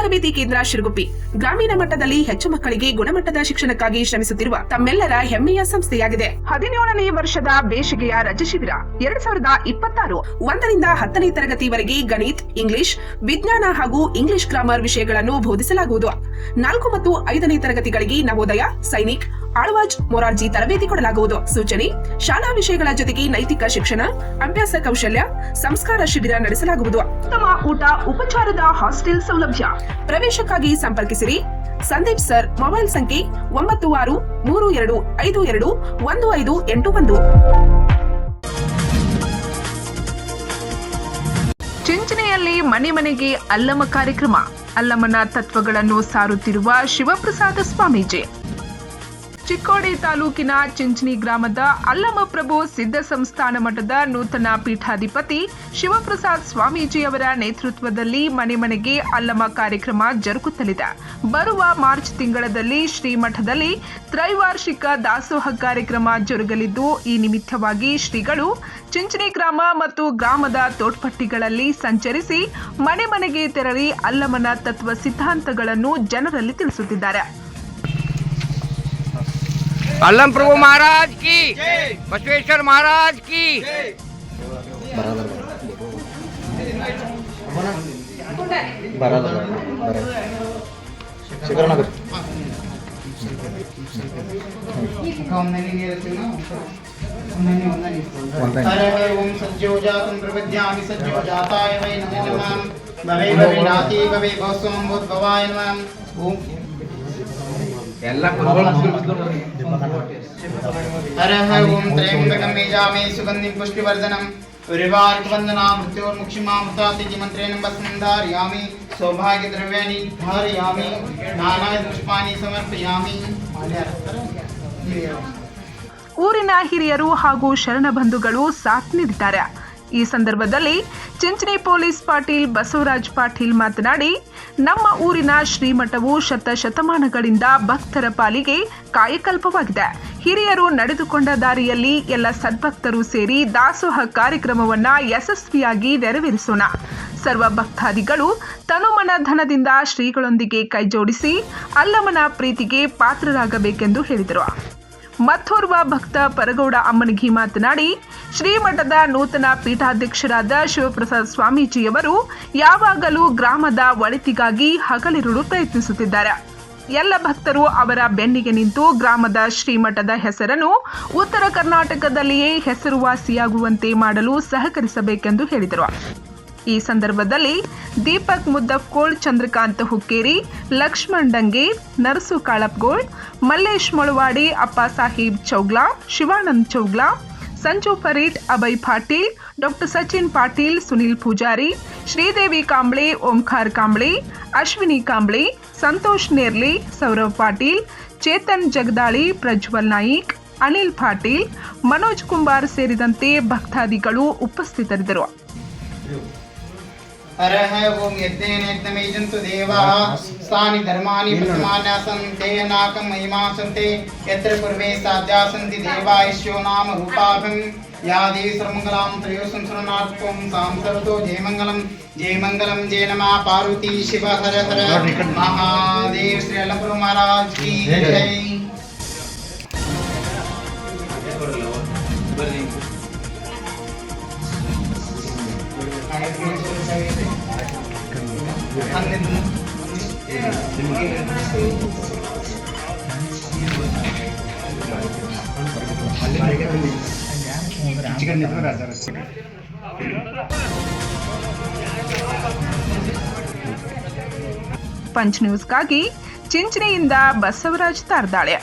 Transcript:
ತರಬೇತಿ ಕೇಂದ್ರ ಶಿರಗುಪ್ಪಿ ಗ್ರಾಮೀಣ ಮಟ್ಟದಲ್ಲಿ ಹೆಚ್ಚು ಮಕ್ಕಳಿಗೆ ಗುಣಮಟ್ಟದ ಶಿಕ್ಷಣಕ್ಕಾಗಿ ಶ್ರಮಿಸುತ್ತಿರುವ ತಮ್ಮೆಲ್ಲರ ಹೆಮ್ಮೆಯ ಸಂಸ್ಥೆಯಾಗಿದೆ. 17ನೇ ವರ್ಷದ ಬೇಸಿಗೆಯ ರಜೆ ಶಿಬಿರ 2026 1ರಿಂದ 10ನೇ ತರಗತಿವರೆಗೆ ಗಣಿತ, ಇಂಗ್ಲಿಷ್, ವಿಜ್ಞಾನ ಹಾಗೂ ಇಂಗ್ಲಿಷ್ ಗ್ರಾಮರ್ ವಿಷಯಗಳನ್ನು ಬೋಧಿಸಲಾಗುವುದು. 4 ಮತ್ತು 5ನೇ ತರಗತಿಗಳಿಗೆ ನವೋದಯ, ಸೈನಿಕ್, ಆಳ್ವಾಜ್, ಮೊರಾರ್ಜಿ ತರಬೇತಿ ಕೊಡಲಾಗುವುದು. ಸೂಚನೆ: ಶಾಲಾ ವಿಷಯಗಳ ಜೊತೆಗೆ ನೈತಿಕ ಶಿಕ್ಷಣ, ಅಭ್ಯಾಸ ಕೌಶಲ್ಯ, ಸಂಸ್ಕಾರ ಶಿಬಿರ ನಡೆಸಲಾಗುವುದು. ಉತ್ತಮ ಊಟ, ಉಪಚಾರದ ಹಾಸ್ಟೆಲ್ ಸೌಲಭ್ಯ. ಪ್ರವೇಶಕ್ಕಾಗಿ ಸಂಪರ್ಕಿಸಿರಿ. ಸಂದೀಪ್ ಸರ್. ಮೊಬೈಲ್ ಸಂಖ್ಯೆ 9632521581. ಚಿಂಚನೆಯಲ್ಲಿ ಮನೆ ಮನೆಗೆ ಅಲ್ಲಮ ಕಾರ್ಯಕ್ರಮ. ಅಲ್ಲಮನ ತತ್ವಗಳನ್ನು ಸಾರುತ್ತಿರುವ ಶಿವಪ್ರಸಾದ ಸ್ವಾಮೀಜಿ. ಚಿಕ್ಕೋಡಿ ತಾಲೂಕಿನ ಚಿಂಚನಿ ಗ್ರಾಮದ ಅಲ್ಲಮಪ್ರಭು ಸಿದ್ಧ ಸಂಸ್ಥಾನ ಮಠದ ನೂತನ ಪೀಠಾಧಿಪತಿ ಶಿವಪ್ರಸಾದ್ ಸ್ವಾಮೀಜಿಯವರ ನೇತೃತ್ವದಲ್ಲಿ ಮನೆ ಮನೆಗೆ ಅಲ್ಲಮ ಕಾರ್ಯಕ್ರಮ ಜರುಗುತ್ತಲಿದೆ. ಬರುವ ಮಾರ್ಚ್ ತಿಂಗಳಲ್ಲಿ ಶ್ರೀಮಠದಲ್ಲಿ ತ್ರೈವಾರ್ಷಿಕ ದಾಸೋಹ ಕಾರ್ಯಕ್ರಮ ಜರುಗಲಿದ್ದು, ಈ ನಿಮಿತ್ತವಾಗಿ ಶ್ರೀಗಳು ಚಿಂಚನಿ ಗ್ರಾಮ ಮತ್ತು ಗ್ರಾಮದ ತೋಟ್ಪಟ್ಟಿಗಳಲ್ಲಿ ಸಂಚರಿಸಿ ಮನೆ ಮನೆಗೆ ತೆರಳಿ ಅಲ್ಲಮನ ತತ್ವ ಸಿದ್ಧಾಂತಗಳನ್ನು ಜನರಲ್ಲಿ ತಿಳಿಸುತ್ತಿದ್ದಾರೆ. अल्लम प्रभु महाराज की, बसवेश्वर महाराज की। ओम सज्जो जातं प्रपद्यामि सज्जो जाताय वै नमो नमः भवे भवे नाति भवे भवस्वं भवाय नमः ओम हर हर ओम त्र्यंबकं यजामहे सुगंधिं पुष्टिवर्धनम् उर्वारुकवन्दना मृत्योर्मुक्षिमामृतातिथि मन्त्रेण भस्मं धारयामि सौभाग्यद्रव्याणि धारयामि नानाविधपुष्पाणि समर्पयामि. ಊರಿನ ಹಿರಿಯರು ಹಾಗೂ ಶರಣ ಬಂಧುಗಳು ಸಾಥ್ ನೀಡಿದ್ದಾರೆ. ಈ ಸಂದರ್ಭದಲ್ಲಿ ಚಿಂಚನಿ ಪೊಲೀಸ್ ಪಾಟೀಲ್ ಬಸವರಾಜ್ ಪಾಟೀಲ್ ಮಾತನಾಡಿ, ನಮ್ಮ ಊರಿನ ಶ್ರೀಮಠವು ಶತಶತಮಾನಗಳಿಂದ ಭಕ್ತರ ಪಾಲಿಗೆ ಕಾಯಕಲ್ಪವಾಗಿದೆ. ಹಿರಿಯರು ನಡೆದುಕೊಂಡ ದಾರಿಯಲ್ಲಿ ಎಲ್ಲ ಸದ್ಭಕ್ತರು ಸೇರಿ ದಾಸೋಹ ಕಾರ್ಯಕ್ರಮವನ್ನು ಯಶಸ್ವಿಯಾಗಿ ನೆರವೇರಿಸೋಣ. ಸರ್ವ ಭಕ್ತಾದಿಗಳು ತನುಮನ ಧನದಿಂದ ಶ್ರೀಗಳೊಂದಿಗೆ ಕೈಜೋಡಿಸಿ ಅಲ್ಲಮನ ಪ್ರೀತಿಗೆ ಪಾತ್ರರಾಗಬೇಕೆಂದು ಹೇಳಿದರು. ಮತ್ತೋರ್ವ ಭಕ್ತ ಪರಗೌಡ ಅಮ್ಮನಗಿ ಮಾತನಾಡಿ, ಶ್ರೀಮಠದ ನೂತನ ಪೀಠಾಧ್ಯಕ್ಷರಾದ ಶಿವಪ್ರಸಾದ್ ಸ್ವಾಮೀಜಿಯವರು ಯಾವಾಗಲೂ ಗ್ರಾಮದ ಒಳಿತಿಗಾಗಿ ಹಗಲಿರುಳು ಪ್ರಯತ್ನಿಸುತ್ತಿದ್ದಾರೆ. ಎಲ್ಲ ಭಕ್ತರು ಅವರ ಬೆನ್ನಿಗೆ ನಿಂತು ಗ್ರಾಮದ ಶ್ರೀಮಠದ ಹೆಸರನ್ನು ಉತ್ತರ ಕರ್ನಾಟಕದಲ್ಲಿಯೇ ಹೆಸರುವಾಸಿಯಾಗುವಂತೆ ಮಾಡಲು ಸಹಕರಿಸಬೇಕೆಂದು ಹೇಳಿದರು. ಈ ಸಂದರ್ಭದಲ್ಲಿ ದೀಪಕ್ ಮುದ್ದಫ್ಕೋಳ್, ಚಂದ್ರಕಾಂತ್ ಹುಕ್ಕೇರಿ, ಲಕ್ಷ್ಮಣ್ ಡಂಗೇರ್, ನರಸು ಕಾಳಪ್ಗೋಳ್, ಮಲ್ಲೇಶ್ ಮೊಳವಾಡಿ, ಅಪ್ಪ ಸಾಹೇಬ್ ಚೌಗ್ಲಾ, ಶಿವಾನಂದ್ ಚೌಗ್ಲಾ, ಸಂಜು ಫರೀಡ್, ಅಭಯ್ ಪಾಟೀಲ್, ಡಾಕ್ಟರ್ ಸಚಿನ್ ಪಾಟೀಲ್, ಸುನಿಲ್ ಪೂಜಾರಿ, ಶ್ರೀದೇವಿ ಕಾಂಬ್ಳೆ, ಓಂಕಾರ್ ಕಾಂಬ್ಳೆ, ಅಶ್ವಿನಿ ಕಾಂಬ್ಳೆ, ಸಂತೋಷ್ ನೇರ್ಲಿ, ಸೌರವ್ ಪಾಟೀಲ್, ಚೇತನ್ ಜಗದಾಳಿ, ಪ್ರಜ್ವಲ್ ನಾಯಿಕ್, ಅನಿಲ್ ಪಾಟೀಲ್, ಮನೋಜ್ ಕುಂಬಾರ್ ಸೇರಿದಂತೆ ಭಕ್ತಾದಿಗಳು ಉಪಸ್ಥಿತರಿದ್ದರು. हर है ओम यज्ञेन यज्ञमेजन्तु देवाः स्थानि धर्माणि प्रथमान्यासं ते नाकं महिमा सन्ते यत्र पूर्वे साध्या सन्ति देवायस्यो नाम रूपाभं या देवी सर्वमङ्गलां त्रयोसं शरणार्थं सां सर्वतो जय मंगलम जय नमः पार्वती शिव हर हर महादेव श्री अल्लमप्रभु महाराज की जय. ಪಂಚ್ ನ್ಯೂಸ್ಗಾಗಿ ಚಿಂಚನೆಯಿಂದ ಬಸವರಾಜ್ ತಾರ್ದಾಳೆ.